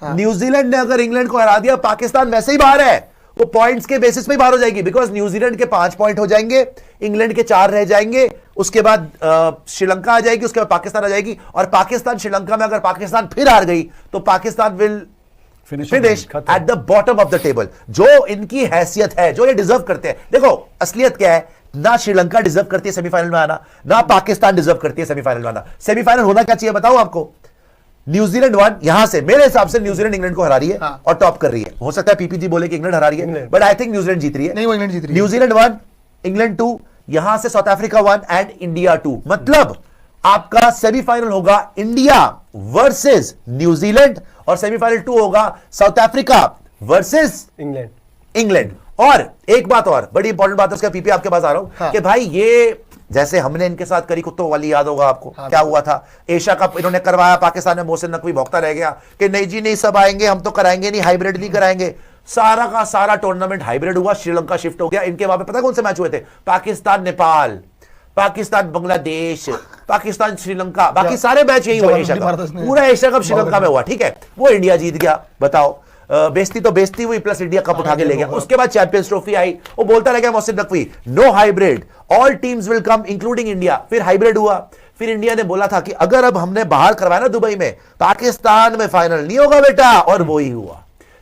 New Zealand ने अगर England को हरा दिया, पाकिस्तान वैसे ही बाहर है, वो पॉइंट्स के बेसिस पे ही बाहर हो जाएगी, बिकॉज न्यूजीलैंड के 5 पॉइंट हो जाएंगे, इंग्लैंड के 4 रह जाएंगे, उसके बाद श्रीलंका आ जाएगी, उसके बाद पाकिस्तान आ जाएगी, और पाकिस्तान श्रीलंका में अगर पाकिस्तान फिर हार गई तो Pakistan will finish at the bottom of the table. जो इनकी हैसियत है, जो ये डिजर्व करते हैं। देखो असलियत क्या है, ना श्रीलंका डिजर्व करती है सेमीफाइनल में आना, ना पाकिस्तान डिजर्व करती है सेमीफाइनल में आना। सेमीफाइनल होना क्या चाहिए बताओ आपको, न्यूजीलैंड 1, यहां से मेरे हिसाब से न्यूजीलैंड इंग्लैंड को हरा रही है और टॉप कर रही है। हो सकता है पीपीजी बोले कि इंग्लैंड हरा रही है, बट आई थिंक न्यूजीलैंड जीत रही है। नहीं, वो इंग्लैंड जीत रही है। न्यूजीलैंड 1, इंग्लैंड 2, यहां से साउथ अफ्रीका 1 एंड इंडिया 2। मतलब आपका सेमीफाइनल होगा इंडिया वर्सेस न्यूजीलैंड और सेमीफाइनल 2 होगा साउथ अफ्रीका वर्सेस इंग्लैंड। और एक बात और बड़ी इंपॉर्टेंट बात है, उसका पीपी आपके पास आ रहा हूं कि भाई ये जैसे हमने इनके साथ करी कुत्तों वाली, याद होगा आपको क्या हुआ था, एशिया कप इन्होंने करवाया, पाकिस्तान में मोहसिन नकवी भौंकता रह गया कि नहीं जी नहीं सब आएंगे, हम तो कराएंगे नहीं, हाइब्रिड नहीं कराएंगे। सारा का सारा टूर्नामेंट हाइब्रिड हुआ, श्रीलंका शिफ्ट हो गया। इनके वहां पे पता कौन से मैच हुए थे, पाकिस्तान नेपाल, पाकिस्तान बांग्लादेश, पाकिस्तान श्रीलंका, बाकी सारे मैच यही हुए एशिया कप, पूरा एशिया कप श्रीलंका में हुआ। ठीक है, वो इंडिया जीत गया, बताओ बेइज्जती तो बेइज्जती हुई, प्लस इंडिया कप उठा के ले गया। उसके बाद चैंपियंस ट्रॉफी आई, वो बोलता रह गया Mohsin Naqvi, no hybrid, all teams will come including India. फिर हाइब्रिड हुआ, फिर इंडिया ने बोला था कि अगर अब हमने बाहर करवाया ना दुबई में, पाकिस्तान में फाइनल नहीं होगा बेटा, और वो ही हुआ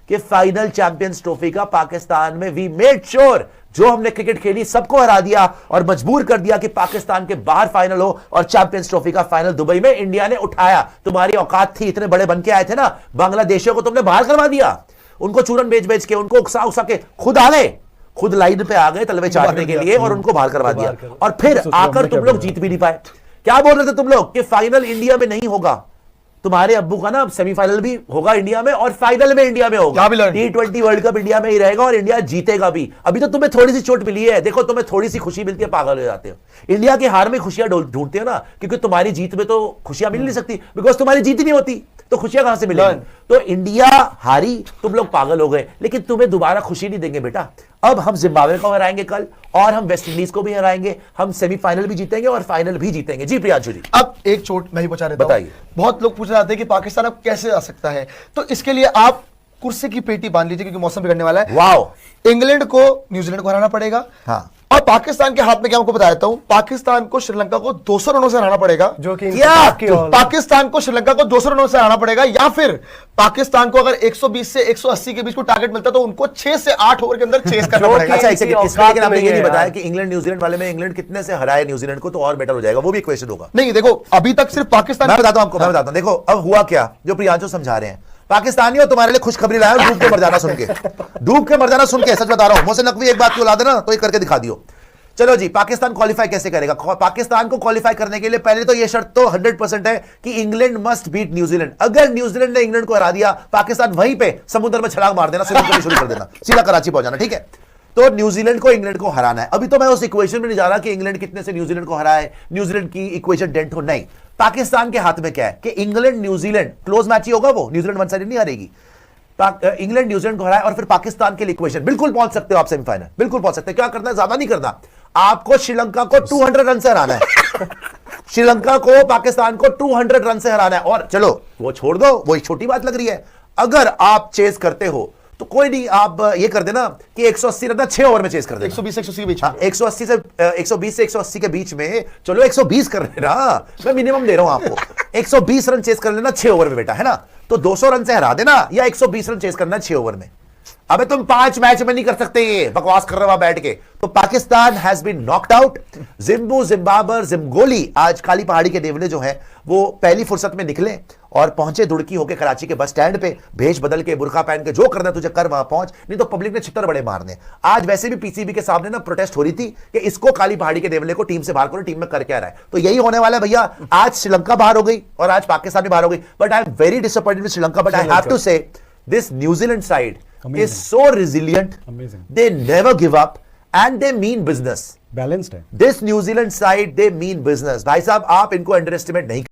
कि फाइनल चैंपियंस ट्रॉफी का पाकिस्तान में वी मेड श्योर, जो हमने क्रिकेट खेली सबको हरा दिया और मजबूर कर दिया कि पाकिस्तान के बाहर फाइनल हो, और चैंपियंस ट्रॉफी का फाइनल दुबई में इंडिया ने उठाया। तुम्हारी औकात थी, इतने बड़े बन के आए थे ना, बांग्लादेशियों को तुमने बाहर करवा दिया, उनको चूरन बेच बेच के, उनको उकसा उकसा के खुद आ गए, खुद लाइन पे आ गए तलवे चाटने के लिए, और उनको बाहर करवा दिया। और फिर आकर तुम लोग जीत भी नहीं पाए। क्या बोल रहे थे तुम लोग कि फाइनल इंडिया में नहीं होगा, तुम्हारे अब्बू का ना सेमीफाइनल भी होगा इंडिया में और फाइनल में इंडिया में होगा, T20 वर्ल्ड कप इंडिया में ही रहेगा और इंडिया जीतेगा भी। अभी तो तुम्हें थोड़ी सी चोट मिली है, देखो तुम्हें थोड़ी सी खुशी मिलती है, पागल हो जाते हो। इंडिया की हार में खुशियां ढूंढते हो ना, क्योंकि तुम्हारी जीत में तो खुशियां मिल नहीं सकती, बिकॉज तुम्हारी जीत ही नहीं होती, तो खुशियां कहां से मिलेंगी। तो इंडिया हारी, तुम लोग पागल हो गए, लेकिन तुम्हें दोबारा खुशी नहीं देंगे बेटा। अब हम जिम्बाब्वे को हराएंगे कल, और हम वेस्ट इंडीज को भी हराएंगे, हम सेमीफाइनल भी जीतेंगे और फाइनल भी जीतेंगे। जी प्रियांशु जी, अब एक चोट मैं ही बचा रहा हूं, बताइए। बहुत लोग पूछ रहे थे कि पाकिस्तान अब कैसे आ सकता है, तो इसके लिए आप कुर्सी की पेटी बांध लीजिए, क्योंकि मौसम बिगड़ने वाला है। वाह, इंग्लैंड को न्यूजीलैंड को हराना पड़ेगा, हाँ, और पाकिस्तान के हाथ में क्या आपको बता देता हूं, पाकिस्तान को श्रीलंका को 200 रनों से हराना पड़ेगा, जो कि पाकिस्तान को श्रीलंका को 200 रनों से हराना पड़ेगा, या फिर पाकिस्तान को अगर 120 से 180 के बीच को टारगेट मिलता तो उनको 6 से 8 ओवर के अंदर चेस करना पड़ेगा। अच्छा, इसमें आपने ये नहीं बताया कि इंग्लैंड न्यूजीलैंड वाले में इंग्लैंड कितने से हराए न्यूजीलैंड को, तो और बेटर हो जाएगा, वो भी एक क्वेश्चन होगा। नहीं देखो, अभी तक सिर्फ पाकिस्तान, मैं बताता हूं आपको, मैं बताता हूं। देखो अब हुआ क्या, जो प्रियांशु समझा रहे हैं, पाकिस्तानियों तुम्हारे लिए खुशखबरी लाया, डूब के मर जाना सुन के, डूब के मर जाना सुन के, सच बता रहा हूं। मोहसिन नकवी एक बात क्यों ला देना, तो ये करके दिखा दियो। चलो जी, पाकिस्तान क्वालिफाई कैसे करेगा? पाकिस्तान को क्वालिफाई करने के लिए पहले तो ये शर्त तो 100% है कि इंग्लैंड मस्ट बीट न्यूजीलैंड। अगर न्यूजीलैंड ने इंग्लैंड को हरा दिया, पाकिस्तान वहीं पे समुद्र में छलांग मार देना, स्विमिंग करनी शुरू कर देना, सीधा कराची पहुंच जाना। ठीक है, तो न्यूजीलैंड को इंग्लैंड को हराना है। अभी तो मैं उस इक्वेशन में नहीं जा रहा कि इंग्लैंड कितने से न्यूजीलैंड को हराए, न्यूजीलैंड की इक्वेशन डेंट हो, नहीं। पाकिस्तान के हाथ में क्या है कि इंग्लैंड न्यूजीलैंड क्लोज मैच ही होगा, वो न्यूजीलैंड वन साइड नहीं हारेगी। इंग्लैंड न्यूजीलैंड को हराए और फिर पाकिस्तान के लिए इक्वेशन, बिल्कुल पहुंच सकते हो आप सेमीफाइनल, बिल्कुल पहुंच सकते हो। क्या करना है, ज्यादा नहीं करना, आपको श्रीलंका को 200 रन से हराना है। श्रीलंका को पाकिस्तान को 200 रन से हराना है। और चलो वो छोड़ दो, वो एक छोटी बात लग रही है, अगर आप चेस करते हो तो कोई नहीं, आप ये कर देना कि 180 रन 6 ओवर में चेस कर देना, 120 से 180 के बीच, 180 से 120 से 180 के बीच में। चलो 120 कर लेना, मैं मिनिमम दे रहा हूं आपको, 120 रन चेस कर लेना 6 ओवर में बेटा, है ना। तो 200 रन से हरा देना, या 120 रन चेस करना 6 ओवर में। अबे तुम 5 मैच में नहीं कर सकते, ये बकवास कर रहे हो बैठ के। तो Pakistan has been knocked out. Zimbabwe जिम्गोली आज काली पहाड़ी के नेवले जो हैं वो पहली फुर्सत में निकले और पहुंचे दुड़की होके कराची के बस स्टैंड पे, भेष बदल के, बुरखा पहन के, जो करना तुझे कर, वहां पहुंच, नहीं तो पब्लिक ने छितर बड़े मारने। आज वैसे भी पीसीबी के सामने ना प्रोटेस्ट हो रही थी कि इसको काली पहाड़ी के नेवले को टीम से बाहर करो, टीम में कर क्या रहा है। तो यही होने वाला है भैया, आज श्रीलंका बाहर हो गई और आज पाकिस्तान भी बाहर हो गई। But I am very disappointed with Sri Lanka, but I have to say this New Zealand side is so resilient. Amazing. They never give up and they mean business. Balanced है. This New Zealand side, they mean business. भाई साहब, आप इनको under estimate नहीं